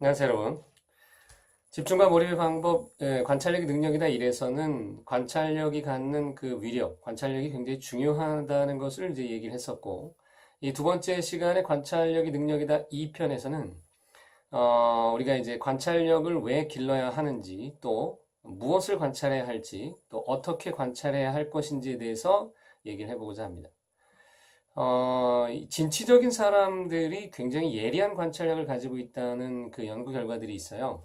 안녕하세요, 여러분. 집중과 몰입의 방법, 관찰력의 능력이다 이래서는 관찰력이 갖는 그 위력, 관찰력이 굉장히 중요하다는 것을 이제 얘기를 했었고, 이 두 번째 시간에 관찰력이 능력이다 2편에서는, 우리가 이제 관찰력을 왜 길러야 하는지, 또 무엇을 관찰해야 할지, 또 어떻게 관찰해야 할 것인지에 대해서 얘기를 해보고자 합니다. 이 진취적인 사람들이 굉장히 예리한 관찰력을 가지고 있다는 그 연구 결과들이 있어요.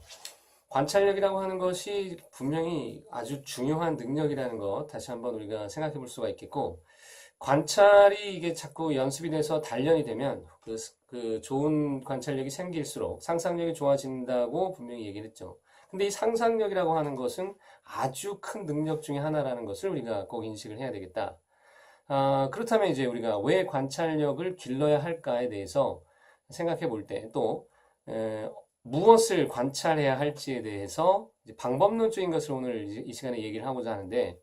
관찰력이라고 하는 것이 분명히 아주 중요한 능력이라는 것 다시 한번 우리가 생각해 볼 수가 있겠고, 관찰이 이게 자꾸 연습이 돼서 단련이 되면 그 좋은 관찰력이 생길수록 상상력이 좋아진다고 분명히 얘기를 했죠. 근데 이 상상력이라고 하는 것은 아주 큰 능력 중에 하나라는 것을 우리가 꼭 인식을 해야 되겠다. 그렇다면 이제 우리가 왜 관찰력을 길러야 할까에 대해서 생각해 볼 때 또 무엇을 관찰해야 할지에 대해서 이제 방법론적인 것을 오늘 이 시간에 얘기를 하고자 하는데,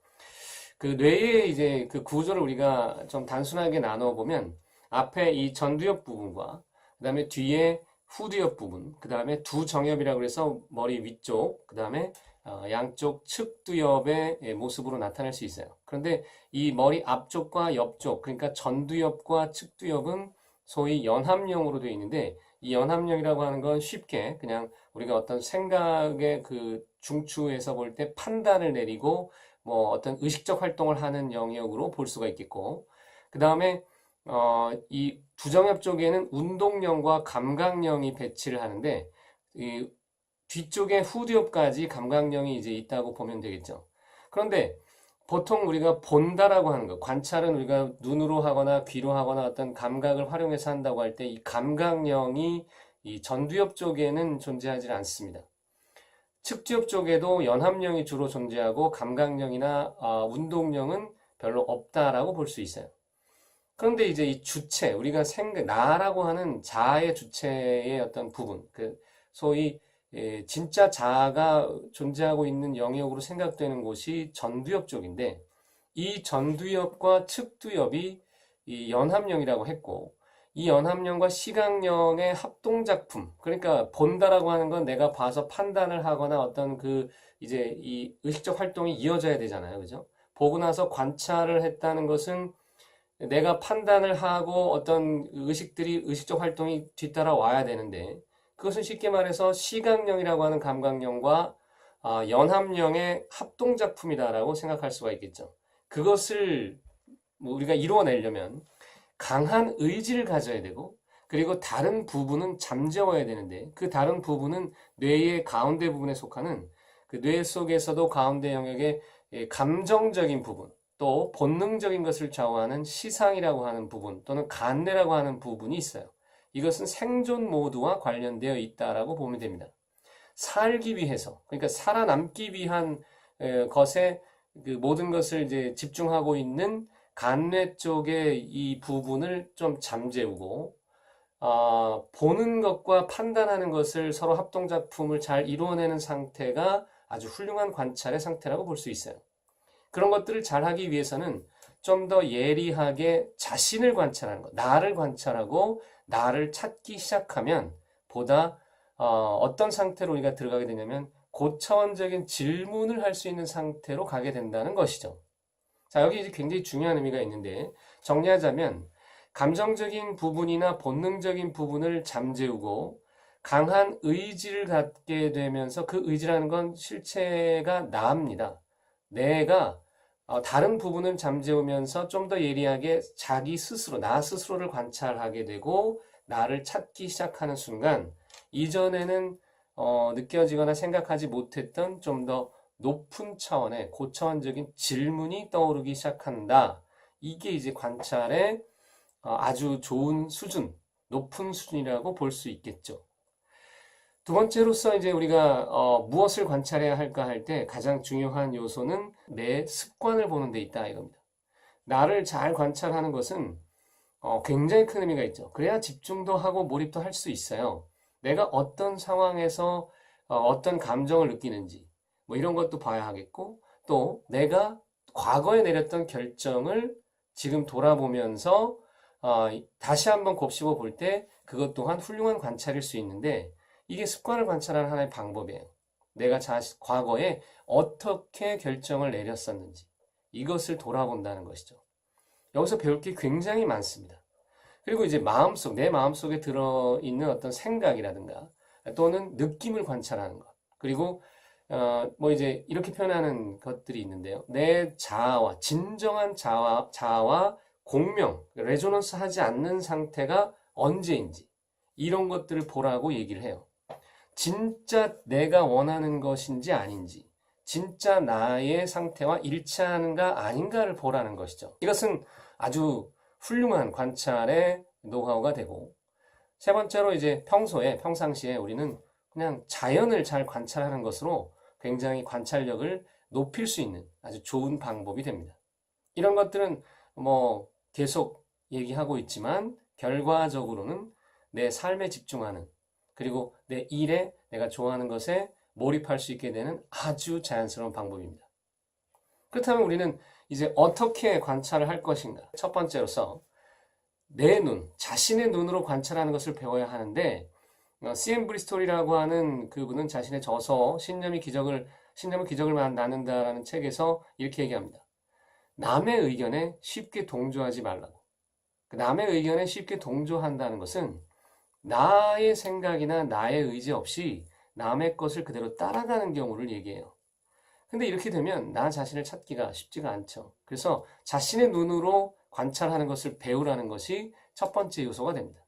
그 뇌의 이제 그 구조를 우리가 좀 단순하게 나눠 보면 앞에 이 전두엽 부분과 그다음에 뒤에 후두엽 부분, 그다음에 두 정엽이라고 해서 머리 위쪽, 그다음에 양쪽 측두엽의 모습으로 나타날 수 있어요. 그런데 이 머리 앞쪽과 옆쪽, 그러니까 전두엽과 측두엽은 소위 연합령으로 되어 있는데, 이 연합령이라고 하는 건 쉽게 그냥 우리가 어떤 생각의 그 중추에서 볼 때 판단을 내리고 뭐 어떤 의식적 활동을 하는 영역으로 볼 수가 있겠고, 그 다음에 이 부정엽 쪽에는 운동령과 감각령이 배치를 하는데, 이 뒤쪽에 후두엽까지 감각령이 이제 있다고 보면 되겠죠. 그런데 보통 우리가 본다라고 하는 것, 관찰은 우리가 눈으로 하거나 귀로 하거나 어떤 감각을 활용해서 한다고 할 때 이 감각령이 이 전두엽 쪽에는 존재하지 않습니다. 측두엽 쪽에도 연합령이 주로 존재하고 감각령이나 운동령은 별로 없다라고 볼 수 있어요. 그런데 이제 이 주체, 우리가 나라고 하는 자아의 주체의 어떤 부분, 그 소위 진짜 자아가 존재하고 있는 영역으로 생각되는 곳이 전두엽 쪽인데, 이 전두엽과 측두엽이 이 연합령이라고 했고, 이 연합령과 시각령의 합동작품, 그러니까 본다라고 하는 건 내가 봐서 판단을 하거나 어떤 그 이제 이 의식적 활동이 이어져야 되잖아요. 그죠? 보고 나서 관찰을 했다는 것은 내가 판단을 하고 어떤 의식들이 의식적 활동이 뒤따라 와야 되는데, 그것은 쉽게 말해서 시각령이라고 하는 감각령과 연합령의 합동작품이다라고 생각할 수가 있겠죠. 그것을 뭐 우리가 이루어내려면 강한 의지를 가져야 되고, 그리고 다른 부분은 잠재워야 되는데, 그 다른 부분은 뇌의 가운데 부분에 속하는 그 뇌 속에서도 가운데 영역의 감정적인 부분, 또 본능적인 것을 좌우하는 시상이라고 하는 부분 또는 간내라고 하는 부분이 있어요. 이것은 생존 모드와 관련되어 있다라고 보면 됩니다. 살기 위해서, 그러니까 살아남기 위한 것에 그 모든 것을 이제 집중하고 있는 간뇌 쪽의 이 부분을 좀 잠재우고, 보는 것과 판단하는 것을 서로 합동작품을 잘 이루어내는 상태가 아주 훌륭한 관찰의 상태라고 볼 수 있어요. 그런 것들을 잘 하기 위해서는 좀 더 예리하게 자신을 관찰하는 것, 나를 관찰하고 나를 찾기 시작하면 보다 어떤 상태로 우리가 들어가게 되냐면 고차원적인 질문을 할 수 있는 상태로 가게 된다는 것이죠. 자, 여기 이제 굉장히 중요한 의미가 있는데, 정리하자면 감정적인 부분이나 본능적인 부분을 잠재우고 강한 의지를 갖게 되면서, 그 의지라는 건 실체가 나입니다. 내가 다른 부분을 잠재우면서 좀 더 예리하게 자기 스스로, 나 스스로를 관찰하게 되고 나를 찾기 시작하는 순간, 이전에는 느껴지거나 생각하지 못했던 좀 더 높은 차원의 고차원적인 질문이 떠오르기 시작한다. 이게 이제 관찰의 아주 좋은 수준, 높은 수준이라고 볼 수 있겠죠. 두 번째로서 이제 우리가 무엇을 관찰해야 할까 할 때 가장 중요한 요소는 내 습관을 보는 데 있다 이겁니다. 나를 잘 관찰하는 것은 굉장히 큰 의미가 있죠. 그래야 집중도 하고 몰입도 할 수 있어요. 내가 어떤 상황에서 어떤 감정을 느끼는지 뭐 이런 것도 봐야 하겠고, 또 내가 과거에 내렸던 결정을 지금 돌아보면서 다시 한번 곱씹어 볼 때 그것 또한 훌륭한 관찰일 수 있는데, 이게 습관을 관찰하는 하나의 방법이에요. 내가 과거에 어떻게 결정을 내렸었는지 이것을 돌아본다는 것이죠. 여기서 배울 게 굉장히 많습니다. 그리고 이제 내 마음속에 들어있는 어떤 생각이라든가 또는 느낌을 관찰하는 것. 그리고 뭐 이제 이렇게 표현하는 것들이 있는데요. 내 자아와 진정한 자아와 공명, 레조넌스 하지 않는 상태가 언제인지 이런 것들을 보라고 얘기를 해요. 진짜 내가 원하는 것인지 아닌지, 진짜 나의 상태와 일치하는가 아닌가를 보라는 것이죠. 이것은 아주 훌륭한 관찰의 노하우가 되고, 세 번째로 이제 평상시에 우리는 그냥 자연을 잘 관찰하는 것으로 굉장히 관찰력을 높일 수 있는 아주 좋은 방법이 됩니다. 이런 것들은 뭐 계속 얘기하고 있지만 결과적으로는 내 삶에 집중하는, 그리고 내 일에 내가 좋아하는 것에 몰입할 수 있게 되는 아주 자연스러운 방법입니다. 그렇다면 우리는 이제 어떻게 관찰을 할 것인가? 첫 번째로서 자신의 눈으로 관찰하는 것을 배워야 하는데, C.M. 브리스톨이라고 하는 그분은 자신의 저서 신념은 기적을 낳는다라는 책에서 이렇게 얘기합니다. 남의 의견에 쉽게 동조하지 말라고. 남의 의견에 쉽게 동조한다는 것은 나의 생각이나 나의 의지 없이 남의 것을 그대로 따라가는 경우를 얘기해요. 근데 이렇게 되면 나 자신을 찾기가 쉽지가 않죠. 그래서 자신의 눈으로 관찰하는 것을 배우라는 것이 첫 번째 요소가 됩니다.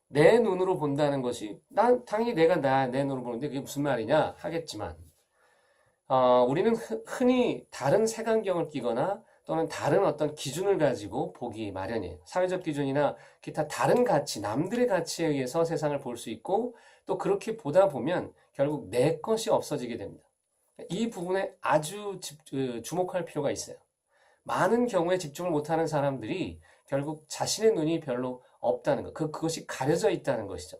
내 눈으로 본다는 것이, 당연히 내가 내 눈으로 보는데 그게 무슨 말이냐 하겠지만, 우리는 흔히 다른 색안경을 끼거나 또는 다른 어떤 기준을 가지고 보기 마련이에요. 사회적 기준이나 기타 다른 가치, 남들의 가치에 의해서 세상을 볼 수 있고, 또 그렇게 보다 보면 결국 내 것이 없어지게 됩니다. 이 부분에 아주 주목할 필요가 있어요. 많은 경우에 집중을 못하는 사람들이 결국 자신의 눈이 별로 없다는 것, 그것이 가려져 있다는 것이죠.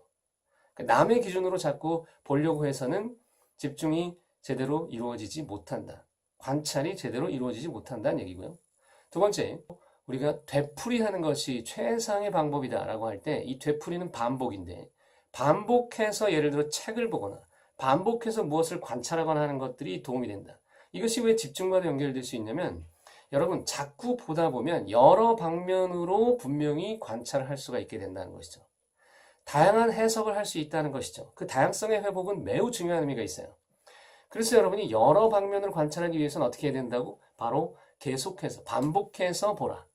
남의 기준으로 자꾸 보려고 해서는 집중이 제대로 이루어지지 못한다. 관찰이 제대로 이루어지지 못한다는 얘기고요. 두 번째, 우리가 되풀이하는 것이 최상의 방법이다라고 할 때, 이 되풀이는 반복인데, 반복해서 예를 들어 책을 보거나 반복해서 무엇을 관찰하거나 하는 것들이 도움이 된다. 이것이 왜 집중과도 연결될 수 있냐면, 여러분 자꾸 보다 보면 여러 방면으로 분명히 관찰을 할 수가 있게 된다는 것이죠. 다양한 해석을 할 수 있다는 것이죠. 그 다양성의 회복은 매우 중요한 의미가 있어요. 그래서 여러분이 여러 방면을 관찰하기 위해서는 어떻게 해야 된다고? 바로 계속해서 반복해서 보라.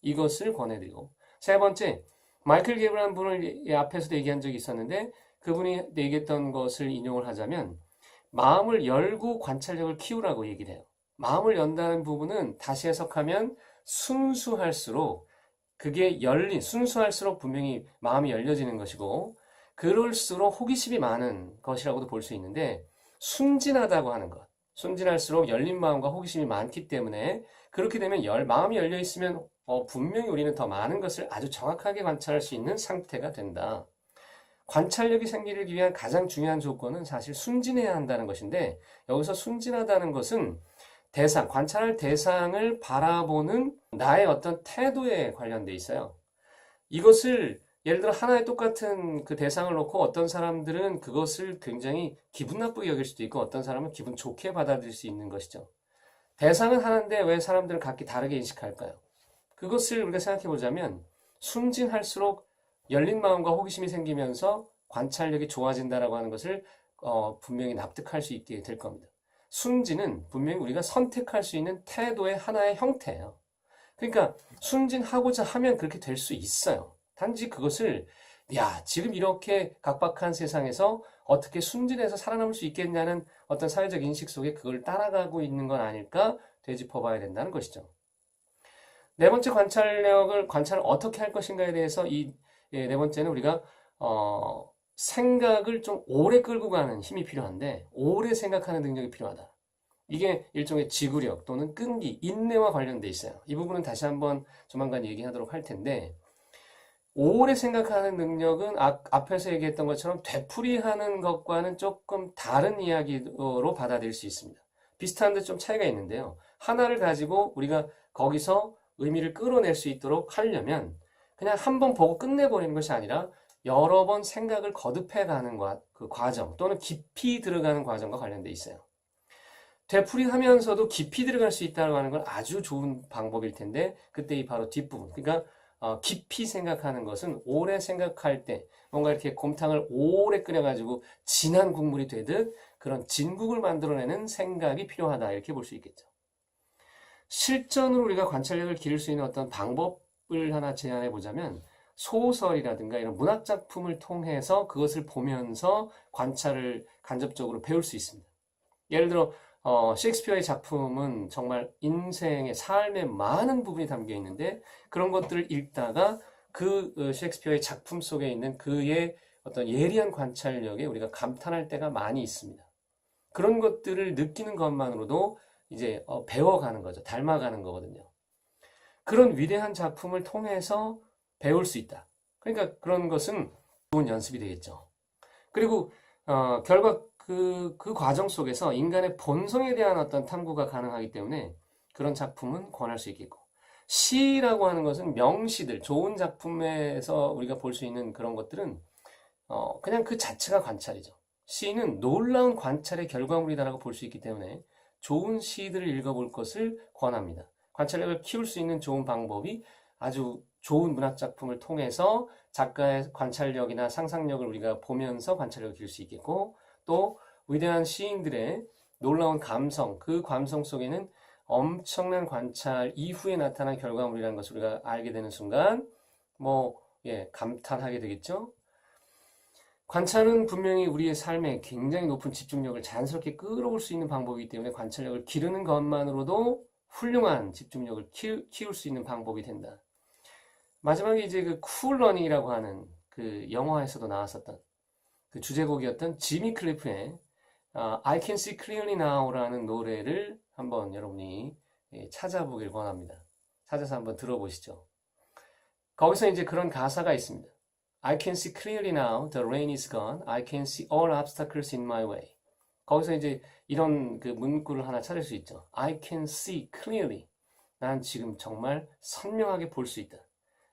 이것을 권해드리고, 세 번째, 마이클 게브라는 분을 앞에서도 얘기한 적이 있었는데, 그분이 얘기했던 것을 인용을 하자면 마음을 열고 관찰력을 키우라고 얘기를 해요. 마음을 연다는 부분은 다시 해석하면 순수할수록 순수할수록 분명히 마음이 열려지는 것이고, 그럴수록 호기심이 많은 것이라고도 볼 수 있는데, 순진하다고 하는 것. 순진할수록 열린 마음과 호기심이 많기 때문에, 그렇게 되면 마음이 열려 있으면 분명히 우리는 더 많은 것을 아주 정확하게 관찰할 수 있는 상태가 된다. 관찰력이 생기기 위한 가장 중요한 조건은 사실 순진해야 한다는 것인데, 여기서 순진하다는 것은 관찰할 대상을 바라보는 나의 어떤 태도에 관련돼 있어요. 이것을 예를 들어 하나의 똑같은 그 대상을 놓고 어떤 사람들은 그것을 굉장히 기분 나쁘게 여길 수도 있고, 어떤 사람은 기분 좋게 받아들일 수 있는 것이죠. 대상은 하나인데 왜 사람들은 각기 다르게 인식할까요? 그것을 우리가 생각해 보자면, 순진할수록 열린 마음과 호기심이 생기면서 관찰력이 좋아진다라고 하는 것을 분명히 납득할 수 있게 될 겁니다. 순진은 분명히 우리가 선택할 수 있는 태도의 하나의 형태예요. 그러니까 순진하고자 하면 그렇게 될 수 있어요. 단지 그것을 지금 이렇게 각박한 세상에서 어떻게 순진해서 살아남을 수 있겠냐는 어떤 사회적 인식 속에 그걸 따라가고 있는 건 아닐까 되짚어 봐야 된다는 것이죠. 네 번째, 관찰을 어떻게 할 것인가에 대해서 네 번째는 우리가 생각을 좀 오래 끌고 가는 힘이 필요한데, 오래 생각하는 능력이 필요하다. 이게 일종의 지구력 또는 끈기, 인내와 관련돼 있어요. 이 부분은 다시 한번 조만간 얘기하도록 할 텐데, 오래 생각하는 능력은 앞에서 얘기했던 것처럼 되풀이하는 것과는 조금 다른 이야기로 받아들일 수 있습니다. 비슷한데 좀 차이가 있는데요. 하나를 가지고 우리가 거기서 의미를 끌어낼 수 있도록 하려면 그냥 한번 보고 끝내버리는 것이 아니라 여러 번 생각을 거듭해 가는 그 과정 또는 깊이 들어가는 과정과 관련돼 있어요. 되풀이하면서도 깊이 들어갈 수 있다고 하는 건 아주 좋은 방법일 텐데 그때 이 바로 뒷부분 그러니까 깊이 생각하는 것은 오래 생각할 때 뭔가 이렇게 곰탕을 오래 끓여가지고 진한 국물이 되듯 그런 진국을 만들어내는 생각이 필요하다 이렇게 볼 수 있겠죠. 실전으로 우리가 관찰력을 기를 수 있는 어떤 방법을 하나 제안해 보자면 소설이라든가 이런 문학 작품을 통해서 그것을 보면서 관찰을 간접적으로 배울 수 있습니다. 예를 들어 셰익스피어의 작품은 정말 인생의 삶의 많은 부분이 담겨 있는데 그런 것들을 읽다가 그 셰익스피어의 작품 속에 있는 그의 어떤 예리한 관찰력에 우리가 감탄할 때가 많이 있습니다. 그런 것들을 느끼는 것만으로도 이제 배워가는 거죠. 닮아가는 거거든요. 그런 위대한 작품을 통해서 배울 수 있다. 그러니까 그런 것은 좋은 연습이 되겠죠. 그리고 결과 그 과정 속에서 인간의 본성에 대한 어떤 탐구가 가능하기 때문에 그런 작품은 권할 수 있겠고 시라고 하는 것은 명시들, 좋은 작품에서 우리가 볼 수 있는 그런 것들은 그냥 그 자체가 관찰이죠. 시는 놀라운 관찰의 결과물이다라고 볼 수 있기 때문에 좋은 시들을 읽어볼 것을 권합니다. 관찰력을 키울 수 있는 좋은 방법이 아주 좋은 문학 작품을 통해서 작가의 관찰력이나 상상력을 우리가 보면서 관찰력을 기를 수 있겠고 또 위대한 시인들의 놀라운 감성, 그 감성 속에는 엄청난 관찰 이후에 나타난 결과물이라는 것을 우리가 알게 되는 순간 감탄하게 되겠죠. 관찰은 분명히 우리의 삶에 굉장히 높은 집중력을 자연스럽게 끌어올 수 있는 방법이기 때문에 관찰력을 기르는 것만으로도 훌륭한 집중력을 키울 수 있는 방법이 된다. 마지막에 이제 그 쿨러닝이라고 하는 그 영화에서도 나왔었던 그 주제곡이었던 지미 클리프의 I Can See Clearly Now라는 노래를 한번 여러분이 찾아보길 권합니다. 찾아서 한번 들어보시죠. 거기서 이제 그런 가사가 있습니다. I can see clearly now, the rain is gone. I can see all obstacles in my way. 거기서 이제 이런 그 문구를 하나 찾을 수 있죠. I can see clearly. 난 지금 정말 선명하게 볼 수 있다.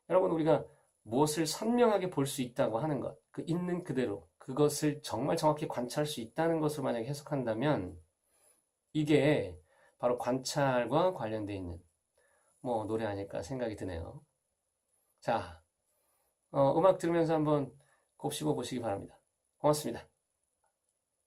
여러분 우리가 무엇을 선명하게 볼 수 있다고 하는 것, 그 있는 그대로 그것을 정말 정확히 관찰할 수 있다는 것으로 만약에 해석한다면 이게 바로 관찰과 관련되어 있는 노래 아닐까 생각이 드네요. 자, 음악 들으면서 한번 곱씹어 보시기 바랍니다. 고맙습니다.